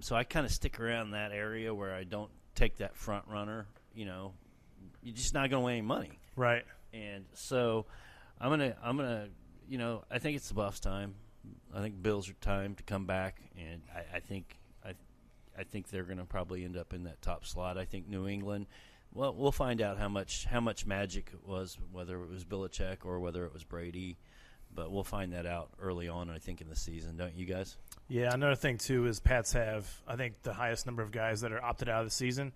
So I kind of stick around that area where I don't take that front runner. You're just not going to win any money. Right. And so I'm gonna, I think it's the Buffs' time. I think Bills are time to come back, and I think they're going to probably end up in that top slot. I think New England. Well, we'll find out how much magic it was, whether it was Belichick or whether it was Brady, but we'll find that out early on. I think in the season, don't you guys? Yeah, another thing too is Pats have, I think, the highest number of guys that are opted out of the season.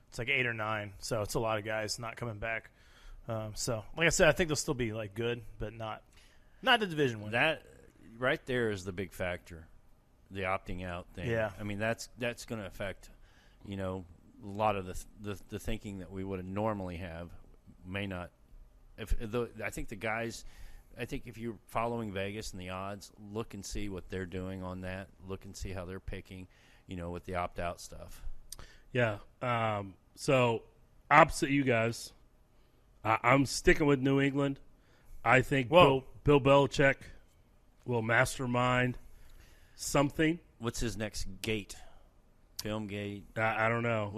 It's like 8 or 9, so it's a lot of guys not coming back. So, like I said, I think they'll still be like good, but not the division win. That right there is the big factor, the opting out thing. Yeah, I mean that's going to affect, a lot of the thinking that we would normally have may not. I think the guys. I think if you're following Vegas and the odds, look and see what they're doing on that. Look and see how they're picking, with the opt-out stuff. Yeah. So opposite you guys, I'm sticking with New England. I think Bill Belichick will mastermind something. What's his next gate? Film gate? I don't know.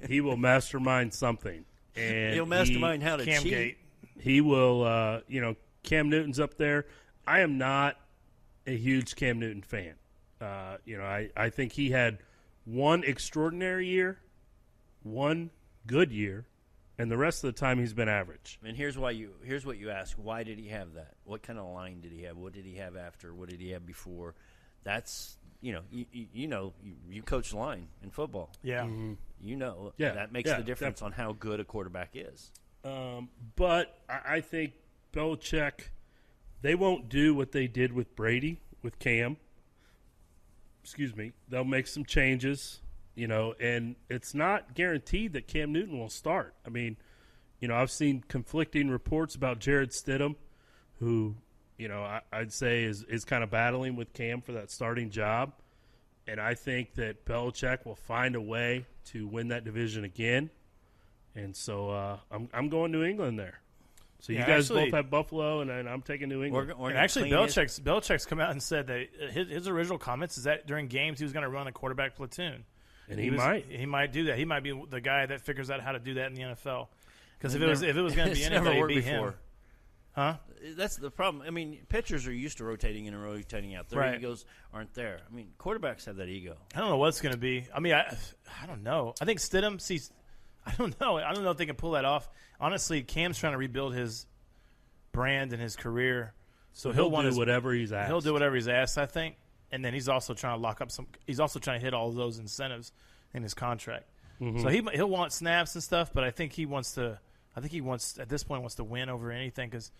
He will mastermind something. And he'll mastermind how to Cam cheat. Gate. He will, Cam Newton's up there. I am not a huge Cam Newton fan. I think he had one extraordinary year, one good year, and the rest of the time he's been average. And here's what you ask: why did he have that? What kind of line did he have? What did he have after? What did he have before? That's you coach line in football. Yeah, that makes the difference on how good a quarterback is. But I think Belichick, they won't do what they did with Brady, with Cam. Excuse me. They'll make some changes, and it's not guaranteed that Cam Newton will start. I mean, I've seen conflicting reports about Jared Stidham, who, I'd say is kind of battling with Cam for that starting job. And I think that Belichick will find a way to win that division again. And so I'm going New England there. So you guys both have Buffalo, and I'm taking New England. Belichick's come out and said that his original comments is that during games he was going to run a quarterback platoon. And he might do that. He might be the guy that figures out how to do that in the NFL. Because if it was going to be anybody, it'd be him. Huh? That's the problem. I mean, pitchers are used to rotating in and rotating out. Their egos aren't there. I mean, quarterbacks have that ego. I don't know what it's going to be. I mean, I don't know. I think Stidham sees. I don't know. I don't know if they can pull that off. Honestly, Cam's trying to rebuild his brand and his career, so he'll do whatever he's asked. He'll do whatever he's asked, I think. And then he's also trying to lock up some. He's also trying to hit all of those incentives in his contract. Mm-hmm. So he'll want snaps and stuff, but I think he wants to. I think he wants at this point wants to win over anything because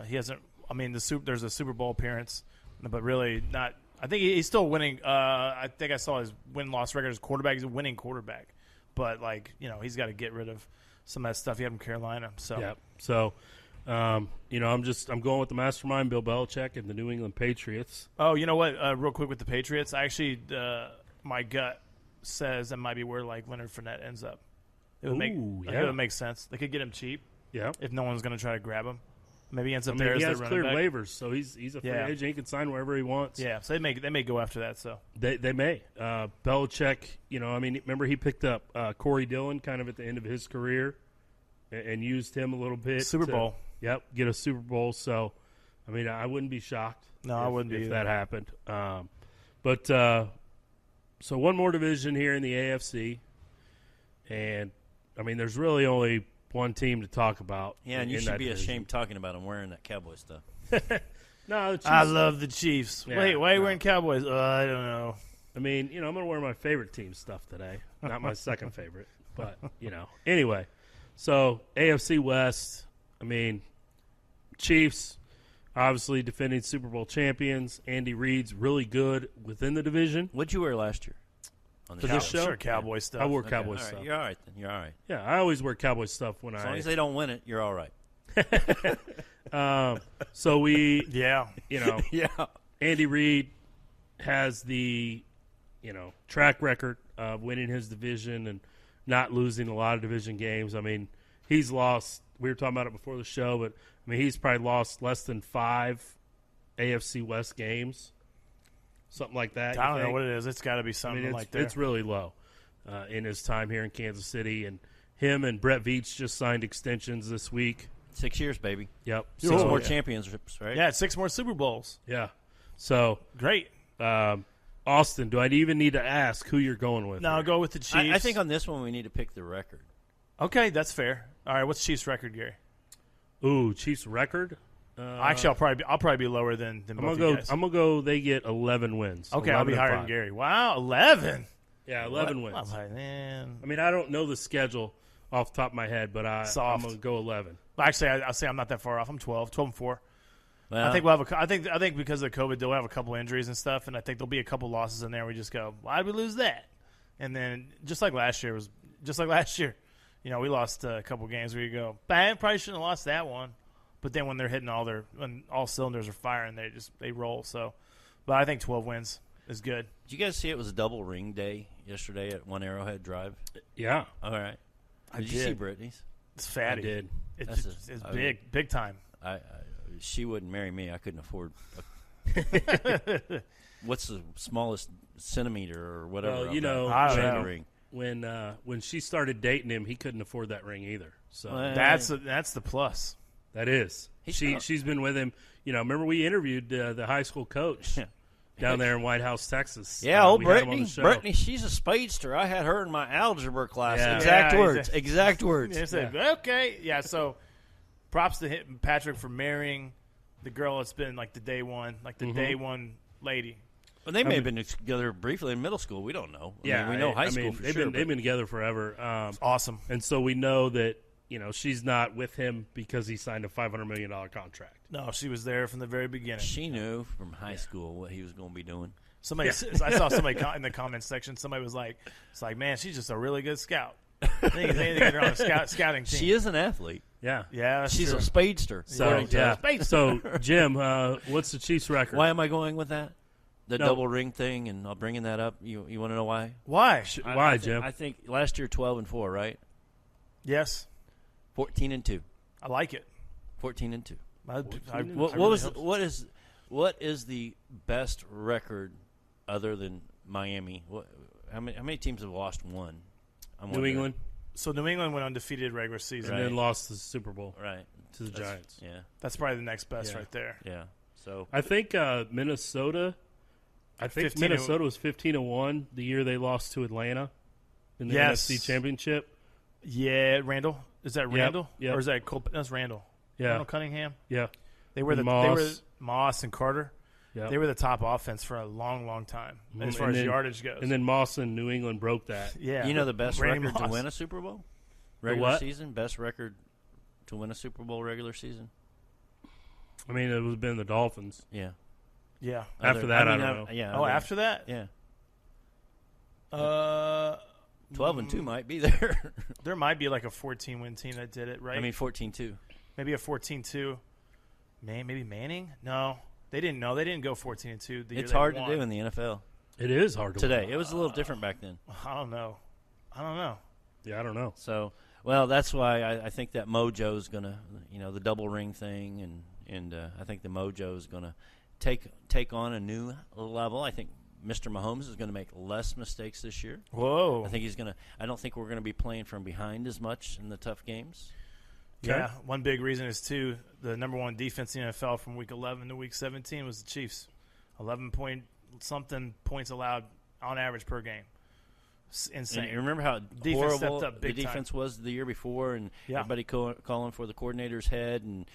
he hasn't. I mean, there's a Super Bowl appearance, but really not. I think he's still winning. I think I saw his win-loss record as quarterback. He's a winning quarterback. But, he's got to get rid of some of that stuff he had in Carolina. So, yeah. So, I'm going with the mastermind, Bill Belichick, and the New England Patriots. Oh, you know what? Real quick with the Patriots, I actually, my gut says that might be where, Leonard Fournette ends up. It would make sense. They could get him cheap. Yeah. If no one's going to try to grab him. Maybe he ends up there as he the has running cleared back. waivers, so he's a free agent. He can sign wherever he wants. Yeah, so they may go after that. So they may. Belichick, remember he picked up Corey Dillon kind of at the end of his career and used him a little bit. Super Bowl. Yep, get a Super Bowl. So, I wouldn't be shocked. I wouldn't be if either. that happened. So one more division here in the AFC, and there's really only one team to talk about. Yeah, and you should be ashamed talking about them wearing that Cowboy stuff. No, I love the Chiefs. Yeah, Wait, why are you wearing Cowboys? I don't know. I'm going to wear my favorite team stuff today. Not my second favorite, but, Anyway, so AFC West, Chiefs, obviously defending Super Bowl champions. Andy Reid's really good within the division. What'd you wear last year? For this show? Sure, Cowboy stuff. I wore Cowboy stuff. Right, you're all right then. You're all right. Yeah, I always wear Cowboy stuff when as long as they don't win it, you're all right. So we, yeah. Andy Reid has the, track record of winning his division and not losing a lot of division games. He's lost. We were talking about it before the show, but he's probably lost less than 5 AFC West games. something like that. I you don't know think? what it is. It's got to be I something mean, like that. it's really low in his time here in Kansas City. And him and Brett Veach just signed extensions this week. 6 years, baby. Yep. 6 Oh, more yeah. championships, right? Yeah, 6 more Super Bowls. Yeah. So, Great. Austin, do I even need to ask who you're going with? Now here? go with the Chiefs. I think on this one we need to pick the record. Okay, that's fair. All right, what's Chiefs' record, Gary? Ooh, Chiefs record. Actually, I'll probably be lower than I'm both gonna of go. you guys. I'm gonna go. They get 11 wins. Okay, I'll be 11 and higher than 5. Gary. Wow, 11. Yeah, 11 wins. Well, man. I mean, I don't know the schedule off the top of my head, but I'm Soft. gonna go 11. Actually, I'll say I'm not that far off. I'm 12 and 4. Well, I think we'll have I think because of the COVID, they'll have a couple injuries and stuff, and I think there'll be a couple losses in there. We just go, why'd we lose that? And then just like last year, we lost a couple games where you go, bang, probably shouldn't have lost that one. But then when they're hitting when all cylinders are firing, they roll. So, but I think 12 wins is good. did you guys see it was a double ring day yesterday at One Arrowhead Drive? Yeah, All right. Did you see Brittany's? It's fatty. I did. It's, That's it's I big time. She wouldn't marry me. I couldn't afford. What's the smallest centimeter or whatever? Well, of you that know, I don't chain know. ring. when she started dating him, he couldn't afford that ring either. So Well, That's the plus. that is. He's kinda- She's been with him. You know, remember we interviewed the high school coach down there in White House, Texas. Yeah, old we had him on Brittany. the show. Brittany, she's a speedster. I had her in my algebra class. Yeah. Exact Yeah, words. Exact words. They said, okay. Yeah, so props to Patrick for marrying the girl that's been like the day one lady. Well, they may have been together briefly in middle school. We don't know. I Yeah, mean, we know high school for they've sure. been together forever. Awesome. And so we know that, she's not with him because he signed a $500 million contract. No, she was there from the very beginning. she knew from high school what he was going to be doing. Somebody, I saw somebody in the comments section. Somebody was like, "It's like, man, she's just a really good scout. They need to get her on a scouting team." She is an athlete. Yeah. Yeah, that's She's true. a speedster. So, according to us. Space. So, Jim, what's the Chiefs' record? Why am I going with that? The No. double ring thing, and I'm bringing that up. You want to know why? Why? Why, I Jim? I think last year 12-4, right? Yes, 14-2. I like it. 14-2. What is the best record other than Miami? How many teams have lost one? I'm New wondering. England, So New England went undefeated regular season. and then Right. lost the Super Bowl Right. to the Giants. Yeah. That's probably the next best Yeah. right there. Yeah. So I think Minnesota. I think 15 Minnesota was 15-1 the year they lost to Atlanta in the Yes. NFC Championship. Yeah, Randall. Is that Randall? yep. Or is that Cole? That's Randall. Yeah, Randall Cunningham. yeah, They were Moss. Moss and Carter. yeah. They were the top offense for a long, long time as far And as then- yardage goes. And then Moss and New England broke that. yeah, you know the best Randy record to Moss. win a Super Bowl regular what? season. Best record to win a Super Bowl regular season. I mean, it would have been the Dolphins. Yeah. Yeah. After that, I don't know. Yeah. Oh, after that, Yeah. 12-2 might be there. there might be like a 14-win team that did it, right? I mean 14-2. maybe a 14-2. Maybe Manning? No, they didn't know. They didn't go 14-2. The year It's they hard to won. do in the NFL It is hard to today. win. It was a little different back then. I don't know. Yeah, I don't know. So, well, that's why I think that Mojo's going to, the double ring thing, and I think the Mojo is going to take on a new level. I think Mr. Mahomes is going to make less mistakes this year. Whoa. I think he's going to. I don't think we're going to be playing from behind as much in the tough games. Yeah, one big reason is, too, the number one defense in the NFL from Week 11 to Week 17 was the Chiefs. 11-point-something points allowed on average per game. It's insane. And you remember how Defense horrible stepped up the big time. defense was the year before, and Yeah. everybody calling for the coordinator's head, and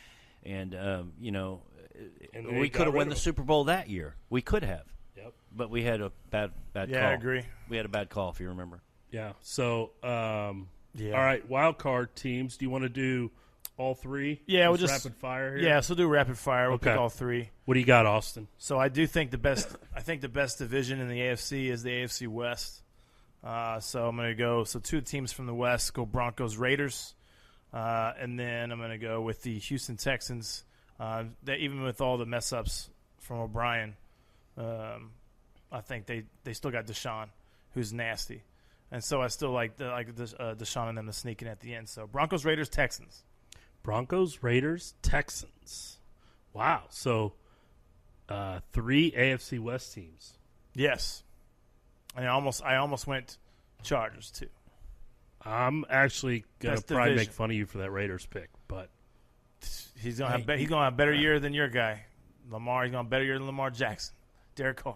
And we they could got have won rid the of Super Bowl that year. We could have, Yep. but we had a bad yeah, call. I agree. We had a bad call, if you remember. Yeah. So, Yeah. all right, wild card teams. Do you want to do all three? Yeah, we'll Just just- rapid fire here. Yeah, so we'll do rapid fire. We'll Okay. pick all three. What do you got, Austin? So I do think the best division in the AFC is the AFC West. So I'm going to go. So two teams from the West go Broncos, Raiders, and then I'm going to go with the Houston Texans. That even with all the mess ups from O'Brien, I think they still got Deshaun, who's nasty, and so I still like Deshaun and them to sneak in at the end. So Broncos, Raiders, Texans. Broncos, Raiders, Texans. Wow. So, 3 AFC West teams. Yes. And I almost went Chargers too. I'm actually going to Best probably division. make fun of you for that Raiders pick, but He's gonna have he's gonna have a better year than your guy, Lamar. He's gonna have a better year than Lamar Jackson, Derek Carr.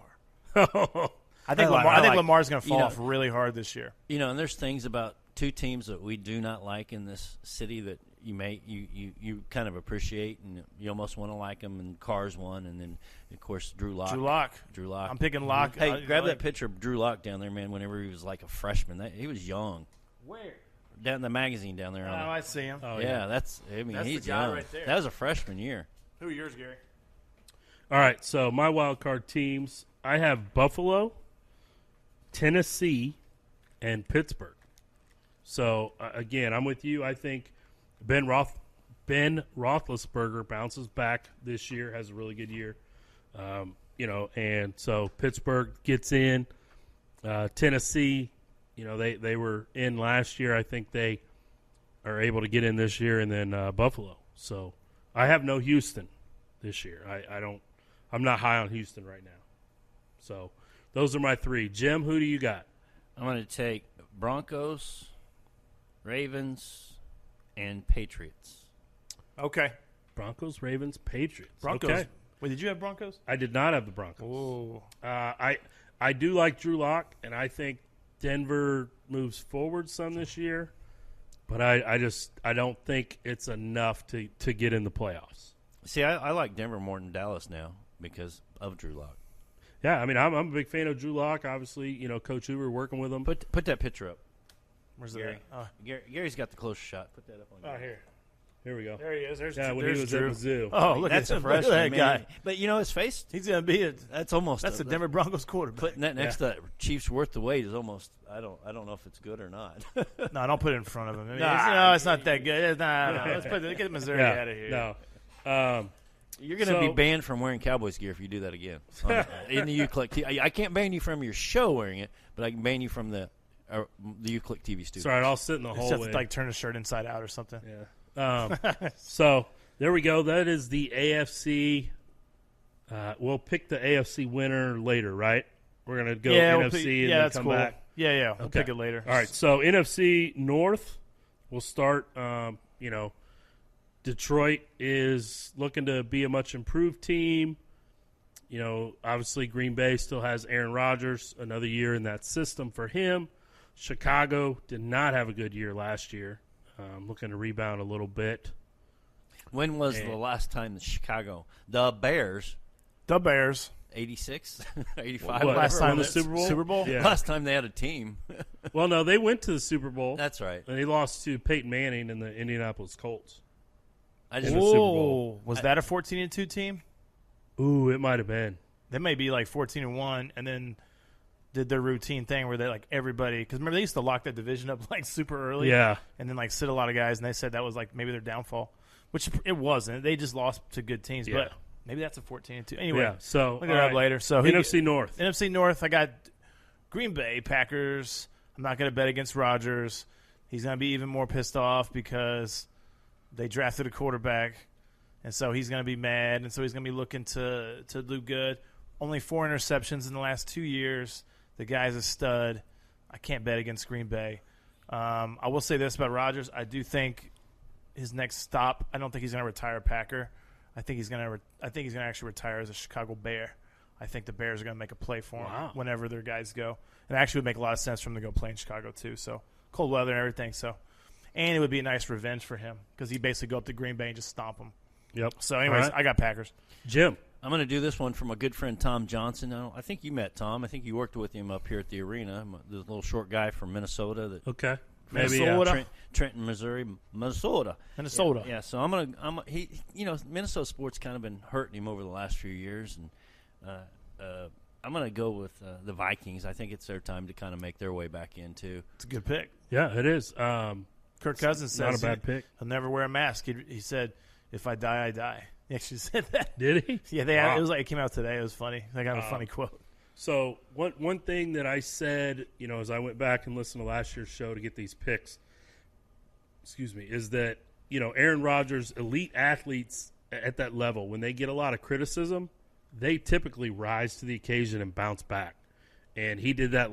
I think Lamar's gonna fall off really hard this year. You know, and there's things about two teams that we do not like in this city that you kind of appreciate, and you almost want to like them. And Carr's one, and then of course Drew Lock. Drew Lock. I'm picking Lock. Hey, grab that picture of Drew Lock down there, man. Whenever he was like a freshman, he was young. Where? Down in the magazine down there. Oh, I see him. Oh, yeah, that's he's the guy young. right there. That was a freshman year. Who are yours, Gary? all right. So my wild card teams, I have Buffalo, Tennessee, and Pittsburgh. So again, I'm with you. I think Ben Roethlisberger bounces back this year, has a really good year. And so Pittsburgh gets in. Tennessee, they were in last year. I think they are able to get in this year, and then Buffalo. So I have no Houston this year. I'm not high on Houston right now. So those are my three. Jim, who do you got? I'm going to take Broncos, Ravens, and Patriots. Okay. Broncos, Ravens, Patriots. Broncos. Okay. Wait, did you have Broncos? I did not have the Broncos. Oh. I do like Drew Lock, and I think Denver moves forward some this year, but I don't think it's enough to get in the playoffs. See, I like Denver more than Dallas now because of Drew Lock. Yeah, I mean, I'm a big fan of Drew Lock. Obviously, Coach Hoover working with him. Put that picture up. Where's Gary? Gary's got the closest shot. Put that up on. Here we go. There he is. When he was Drew. at Mizzou. Oh, look That's at a freshman, that man. guy. But his face. He's gonna be That's almost. the Denver Broncos quarterback. Putting that next to Chiefs worth the weight is almost. I don't know if it's good or not. No, don't put it in front of him. I mean, it's not that good. No. Let's get Missouri out of here. No. You're going to be banned from wearing Cowboys gear if you do that again. In the UClick, I can't ban you from your show wearing it, but I can ban you from the UClick TV studio. Sorry, I'll sit in the Just hallway. have to, turn the shirt inside out or something. Yeah. So there we go. That is the AFC. We'll pick the AFC winner later, right? We're gonna go NFC and then that's come cool. back. Yeah. We'll pick it later. All right. So NFC North, we'll start. Detroit is looking to be a much improved team. Obviously Green Bay still has Aaron Rodgers, another year in that system for him. Chicago did not have a good year last year. Looking to rebound a little bit. When was the last time the Bears, 86, 85, What, last time the Super Bowl? Yeah. last time they had a team? Well, no, they went to the Super Bowl. That's right. And they lost to Peyton Manning and the Indianapolis Colts. I In just the Super Bowl. Was that a 14-2 team? Ooh, it might have been. They may be 14-1, and then did their routine thing where they everybody, because remember they used to lock that division up super early, Yeah. and then sit a lot of guys, and they said that was maybe their downfall, which it wasn't. They just lost to good teams, Yeah. but maybe that's a 14-2. Anyway, Yeah. So look it up later. So NFC North. NFC North, I got Green Bay Packers. I'm not going to bet against Rodgers. He's going to be even more pissed off because they drafted a quarterback, and so he's going to be mad, and so he's going to be looking to do good. Only 4 interceptions in the last 2 years. The guy's a stud. I can't bet against Green Bay. I will say this about Rodgers. I do think his next stop, I don't think he's going to retire a Packer. I think he's going to actually retire as a Chicago Bear. I think the Bears are going to make a play for him whenever their guys go. It actually would make a lot of sense for him to go play in Chicago too. So cold weather and everything. So, and it would be a nice revenge for him because he basically go up to Green Bay and just stomp them. Yep. So, anyways, All right. I got Packers. Jim. I'm going to do this one from a good friend, Tom Johnson. I think you met Tom. I think you worked with him up here at the arena. The little short guy from Minnesota. Okay. Maybe Minnesota? Trenton, Missouri, Minnesota. Minnesota. So Minnesota sports kind of been hurting him over the last few years, and I'm going to go with the Vikings. I think it's their time to kind of make their way back in too. It's a good pick. Yeah, it is. Kirk Cousins not says a bad pick. he'll never wear a mask. He said, "If I die, I die." He actually said that. Did he? Yeah, it came out today. It was funny. I got a funny quote. So one thing that I said, as I went back and listened to last year's show to get these picks, is that, Aaron Rodgers, elite athletes at that level, when they get a lot of criticism, they typically rise to the occasion and bounce back. and he did that